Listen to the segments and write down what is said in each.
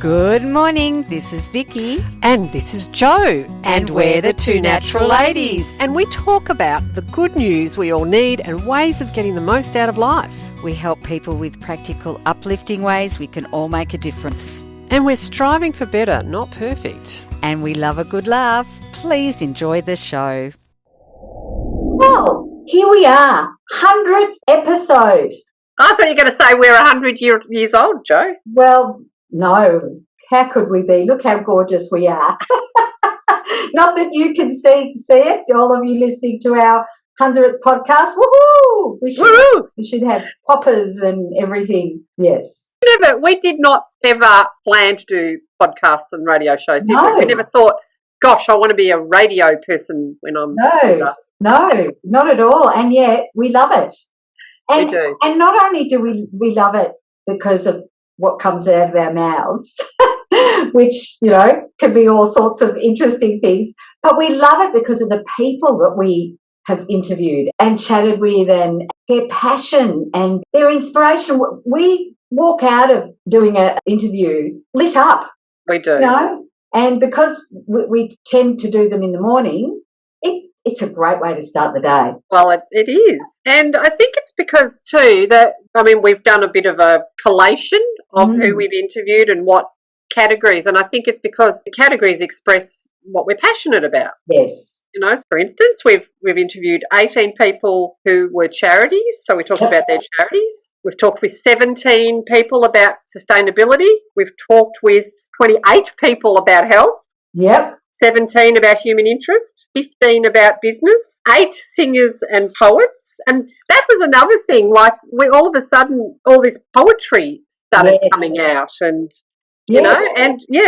Good morning, this is Vicky. And this is Jo. And we're the Two Natural Ladies. And we talk about the good news we all need and ways of getting the most out of life. We help people with practical, uplifting ways we can all make a difference. And we're striving for better, not perfect. And we love a good laugh. Please enjoy the show. Well, here we are, 100th episode. I thought you were going to say we're 100 years old, Jo. Well, no. How could we be? Look how gorgeous we are. Not that you can see it, all of you listening to our 100th podcast. Woohoo! We should have poppers and everything. Yes. We did not ever plan to do podcasts and radio shows, did No. we? We never thought, gosh, I want to be a radio person when I'm older. No, not at all. And yet we love it. And, We do. And not only do we love it because of what comes out of our mouths, which, can be all sorts of interesting things, but we love it because of the people that we have interviewed and chatted with and their passion and their inspiration. We walk out of doing an interview lit up. We do. And because we tend to do them in the morning, it's a great way to start the day. Well, it is. And I think it's because, too, we've done a bit of a collation of who we've interviewed and what categories. And I think it's because the categories express what we're passionate about. Yes. For instance, we've interviewed 18 people who were charities. So we talked about their charities. We've talked with 17 people about sustainability. We've talked with 28 people about health. Yep. 17 about human interest, 15 about business, 8 singers and poets. And that was another thing, we all of a sudden, all this poetry started coming out and,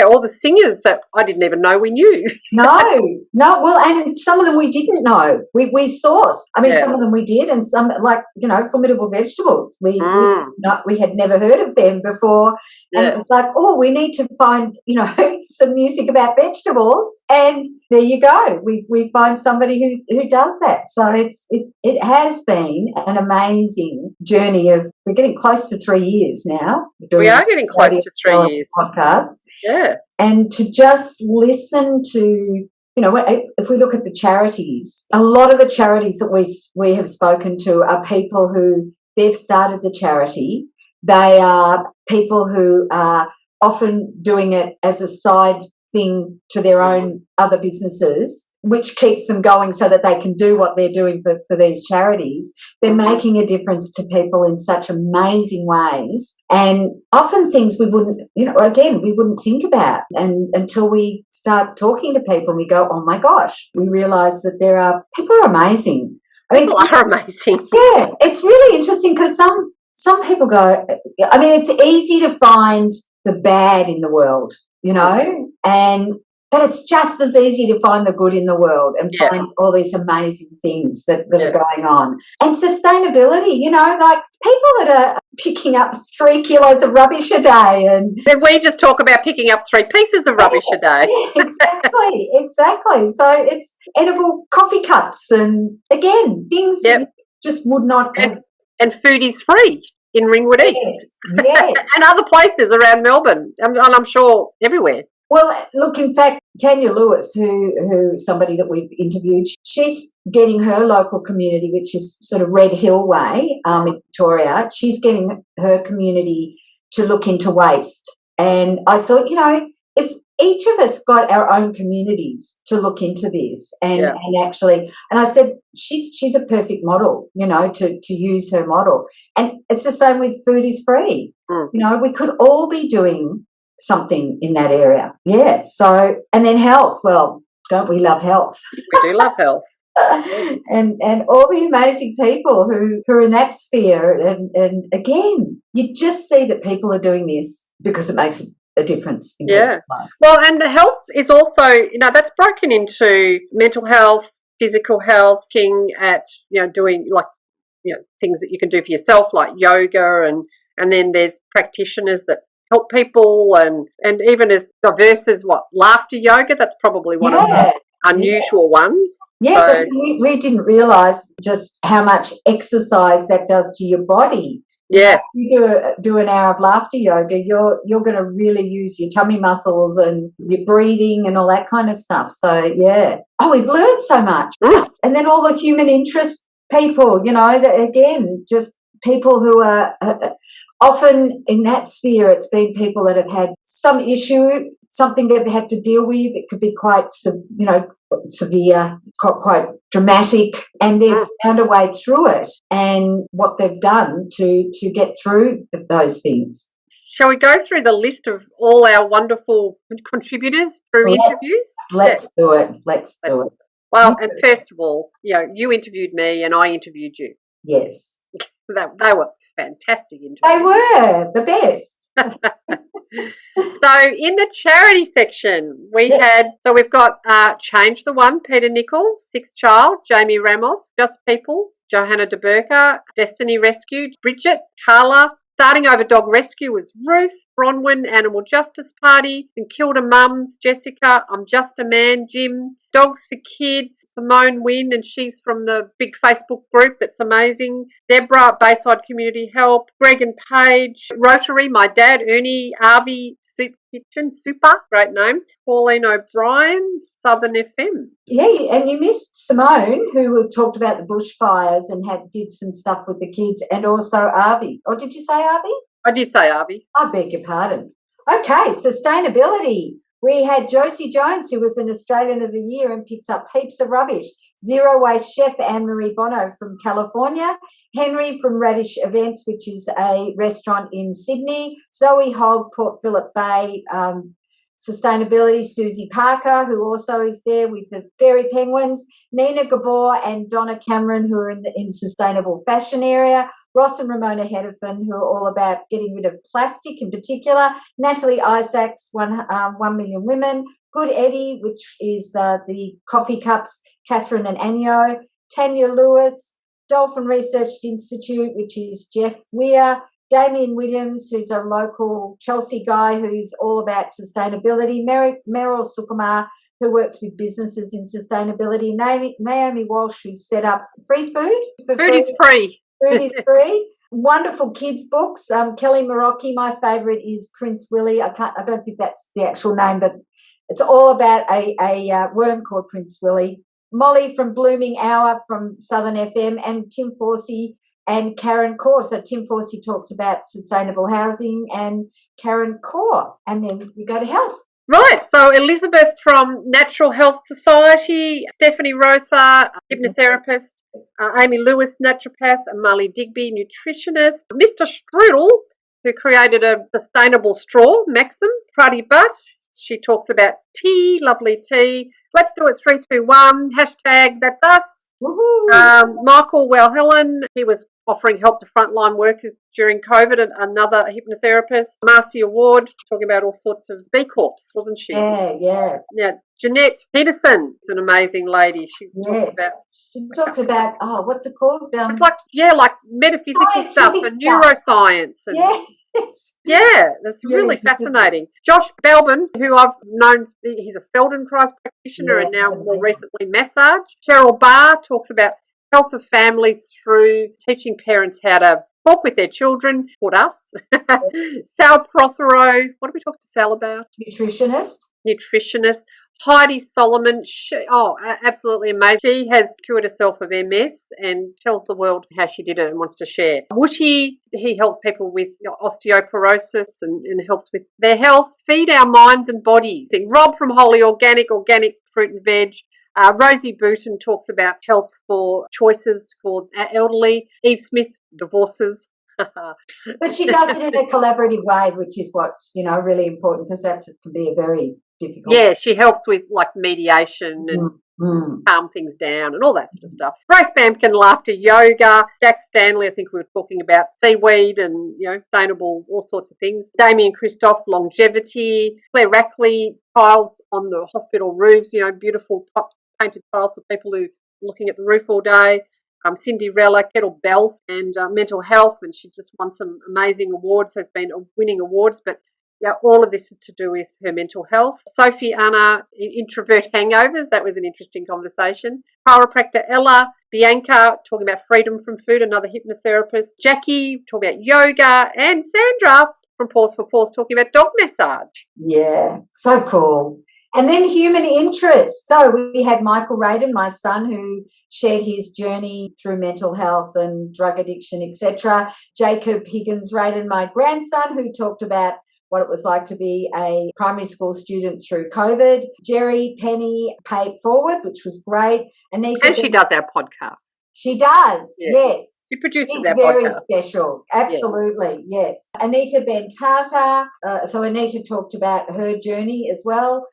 all the singers that I didn't even know we knew. No, well, and some of them we didn't know. We sourced. Some of them we did, and some, Formidable Vegetables. We had never heard of them before. And it was like, we need to find, some music about vegetables. And there you go. We find somebody who does that. So it has been an amazing journey we're getting close to 3 years now. We are getting close to 3 years. Podcast. Yeah. And to just listen to, if we look at the charities, a lot of the charities that we have spoken to are people who they've started the charity. They are people who are often doing it as a side thing to their own other businesses, which keeps them going so that they can do what they're doing for these charities. They're making a difference to people in such amazing ways, and often things we wouldn't think about. And until we start talking to people, we go, oh my gosh, we realise that people are amazing. People are amazing. Yeah, it's really interesting because some people go, it's easy to find the bad in the world, but it's just as easy to find the good in the world and find all these amazing things that are going on. And sustainability, people that are picking up 3 kilos of rubbish a day. And then we just talk about picking up 3 pieces of rubbish a day. Exactly. So it's edible coffee cups and, again, things that just would not have. And food is free in Ringwood East. Yes. And other places around Melbourne, and I'm sure everywhere. Well, look, in fact, Tanya Lewis, who's somebody that we've interviewed, she's getting her local community, which is sort of Red Hill Way in Victoria, she's getting her community to look into waste. And I thought, if each of us got our own communities to look into this and actually, and I said, she's a perfect model, to use her model. And it's the same with food is free. We could all be doing something in that area. Yeah. So, and then health. Well, don't we love health? We do love health. and all the amazing people who are in that sphere. And again, you just see that people are doing this because it makes a difference in people's lives. Well, and the health is also, that's broken into mental health, physical health, looking at, doing things that you can do for yourself like yoga and then there's practitioners that help people and even as diverse as laughter yoga, that's probably one of the unusual ones. Yes, so, we didn't realise just how much exercise that does to your body. Yeah. You do an hour of laughter yoga, you're going to really use your tummy muscles and your breathing and all that kind of stuff. So yeah. Oh, we've learned so much. And then all the human interest people, again, just people who are often in that sphere. It's been people that have had some issue, something they've had to deal with. It could be quite, severe, quite dramatic, and they've found a way through it and what they've done to get through those things. Shall we go through the list of all our wonderful contributors through interviews? Let's do it. Let's do it. Well, and first of all, you interviewed me and I interviewed you. Yes. They were fantastic interviews. They were the best. So in the charity section, we've got Change the One, Peter Nichols, Sixth Child, Jamie Ramos, Just Peoples, Johanna de Burka, Destiny Rescue, Bridget, Carla. Starting Over Dog Rescue was Ruth, Bronwyn, Animal Justice Party, St Kilda Mums, Jessica, I'm Just a Man, Jim, Dogs for Kids, Simone Wynn, and she's from the big Facebook group that's amazing, Deborah, Bayside Community Help, Greg and Paige, Rotary, my dad, Ernie, Arby, Soup Kitchen, Super, great name, Pauline O'Brien, Southern FM. Yeah, and you missed Simone, who talked about the bushfires and did some stuff with the kids, and also Arby. Or did you say Arby? I did say Arby. I beg your pardon. Okay, sustainability. We had Josie Jones, who was an Australian of the Year and picks up heaps of rubbish. Zero Waste Chef Anne-Marie Bono from California. Henry from Radish Events, which is a restaurant in Sydney. Zoe Hogg, Port Phillip Bay. Sustainability, Susie Parker, who also is there with the Fairy Penguins, Nina Gabor and Donna Cameron, who are in sustainable fashion area, Ross and Ramona Hedefin, who are all about getting rid of plastic in particular, Natalie Isaacs, 1 Million Women, Good Eddie, which is the coffee cups, Catherine and Anio, Tanya Lewis, Dolphin Research Institute, which is Jeff Weir, Damien Williams, who's a local Chelsea guy who's all about sustainability, Meryl Sukumar, who works with businesses in sustainability, Naomi Walsh, who's set up free food. Food is free. Food is free. Wonderful kids' books. Kelly Morocchi, my favourite is Prince Willie. I don't think that's the actual name, but it's all about a worm called Prince Willie. Molly from Blooming Hour from Southern FM, and Tim Forsey and Karen Kaur. So Tim Forsey talks about sustainable housing and Karen Kaur. And then we go to health. Right. So Elizabeth from Natural Health Society, Stephanie Rotha, hypnotherapist, Amy Lewis, naturopath, and Marley Digby, nutritionist, Mr. Strudel, who created a sustainable straw, Maxim, Prati Butt. She talks about tea, lovely tea. Let's do it 3, 2, 1. Hashtag that's us. Michael Helen, he was offering help to frontline workers during COVID, and another hypnotherapist. Marcia Ward, talking about all sorts of B Corps, wasn't she? Yeah. Jeanette Peterson is an amazing lady. She talks about what's it called? It's like metaphysical stuff and neuroscience. And, yes. Yeah, that's really fascinating. Josh Bellman, who I've known, he's a Feldenkrais practitioner and now more recently massage. Cheryl Barr talks about health of families through teaching parents how to talk with their children, for us. Sal Prothero, what did we talk to Sal about? Nutritionist. Heidi Solomon, absolutely amazing. She has cured herself of MS and tells the world how she did it and wants to share. Wooshie, he helps people with osteoporosis and helps with their health. Feed our minds and bodies. Rob from Wholly Organic fruit and veg. Rosie Booton talks about health for choices for elderly. Eve Smith, divorces. But she does it in a collaborative way, which is what's really important, because that can be a very difficult. Yeah, she helps with like mediation and calm things down and all that sort of stuff. Grace Bamkin, laughter yoga. Dax Stanley, I think we were talking about seaweed and sustainable, all sorts of things. Damien Christoph, longevity. Claire Rackley, tiles on the hospital roofs. Beautiful painted tiles for people who are looking at the roof all day. Cindy Rella, Kettle Bells, and mental health, and she just won some amazing awards, has been winning awards, but Yeah, all of this is to do with her mental health. Sophie Anna, introvert hangovers. That was an interesting conversation. Chiropractor Ella, Bianca, talking about freedom from food, another hypnotherapist. Jackie, talking about yoga. And Sandra from Pause for Pause, talking about dog massage. Yeah, so cool. And then human interest. So we had Michael Radin, my son, who shared his journey through mental health and drug addiction, etc. Jacob Higgins Radin, my grandson, who talked about what it was like to be a primary school student through COVID. Jerry Penny, Pay It Forward, which was great. Anita, and she does our podcast. She does, yes. She produces She's our very podcast. special, absolutely, yes. Anita Bentata, so Anita talked about her journey as well.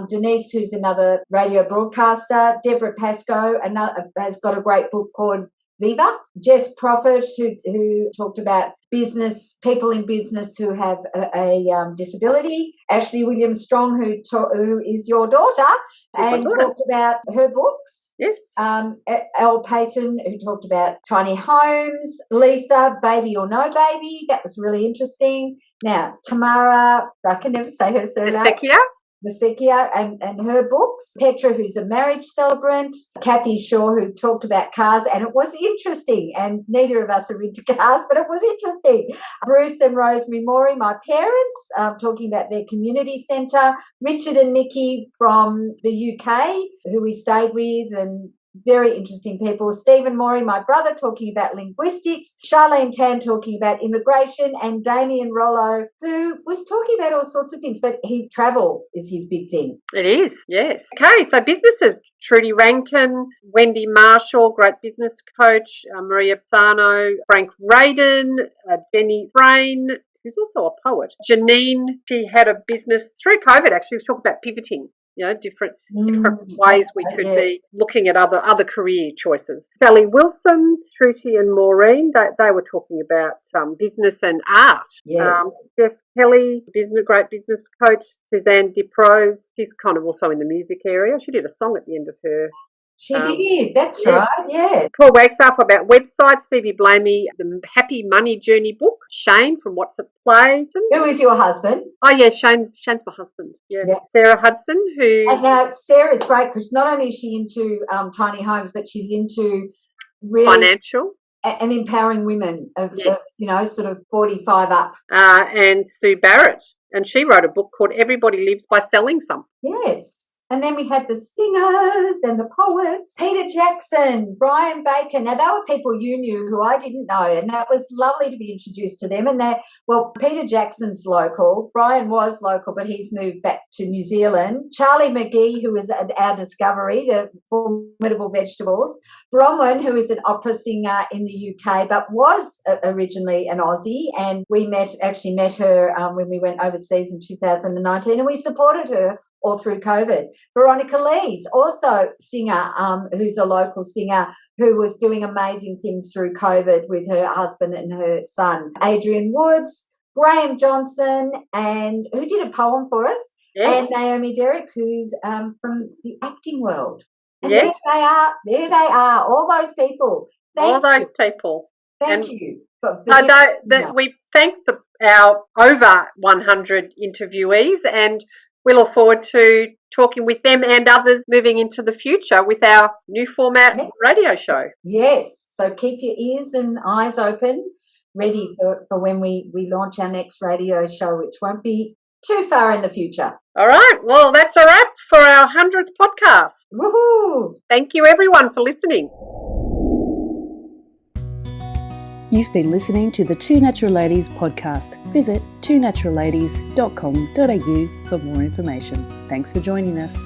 Denise, who's another radio broadcaster. Deborah Pascoe has got a great book called Viva. Jess Prophet, who talked about business, people in business who have a disability. Ashley Williams-Strong, who is your daughter, talked about her books. Yes. Elle Payton, who talked about tiny homes. Lisa, Baby or No Baby. That was really interesting. Now, Tamara, I can never say her surname. Masekia and her books. Petra, who's a marriage celebrant. Kathy Shaw, who talked about cars, and it was interesting. And neither of us are into cars, but it was interesting. Bruce and Rosemary Morey, my parents, talking about their community centre. Richard and Nikki from the UK, who we stayed with, and very interesting people. Stephen Morey, my brother, talking about linguistics. Charlene Tan talking about immigration, and Damien Rollo, who was talking about all sorts of things, but travel is his big thing. It is, yes. Okay, so businesses. Trudy Rankin, Wendy Marshall, great business coach, Maria Pisano, Frank Radin, Jenny Brain, who's also a poet. Janine, she had a business through COVID, actually. She was talking about pivoting. Different ways we could be looking at other career choices. Sally Wilson, Trudy and Maureen, they were talking about business and art. Yes. Jeff Kelly, great business coach. Suzanne DeProse, she's kind of also in the music area. She did a song at the end of her. She did, that's right, yes. Paul Wagstaff about websites. Phoebe Blamey, the Happy Money Journey book. Shane from What's It Play. Who is your husband? Oh, yeah, Shane's my husband. Yeah. Sarah Hudson, who... And now Sarah's great because not only is she into tiny homes, but she's into really... financial. And empowering women of sort of 45 up. And Sue Barrett. And she wrote a book called Everybody Lives by Selling Something. Yes. And then we had the singers and the poets, Peter Jackson, Brian Baker. Now, they were people you knew who I didn't know, and that was lovely to be introduced to them. And Peter Jackson's local. Brian was local, but he's moved back to New Zealand. Charlie McGee, who is our discovery, the Formidable Vegetables. Bronwyn, who is an opera singer in the UK, but was originally an Aussie. And we actually met her when we went overseas in 2019, and we supported her all through COVID. Veronica Lees, also singer, who's a local singer who was doing amazing things through COVID with her husband and her son. Adrian Woods, Graham Johnson, and who did a poem for us, and Naomi Derrick, who's from the acting world. And there they are, all those people. Thank you. We thank our over 100 interviewees, and we look forward to talking with them and others moving into the future with our new format radio show. Yes, so keep your ears and eyes open, ready for when we launch our next radio show, which won't be too far in the future. All right, well, that's a wrap for our 100th podcast. Woohoo! Thank you, everyone, for listening. You've been listening to the Two Natural Ladies podcast. Visit twonaturalladies.com.au for more information. Thanks for joining us.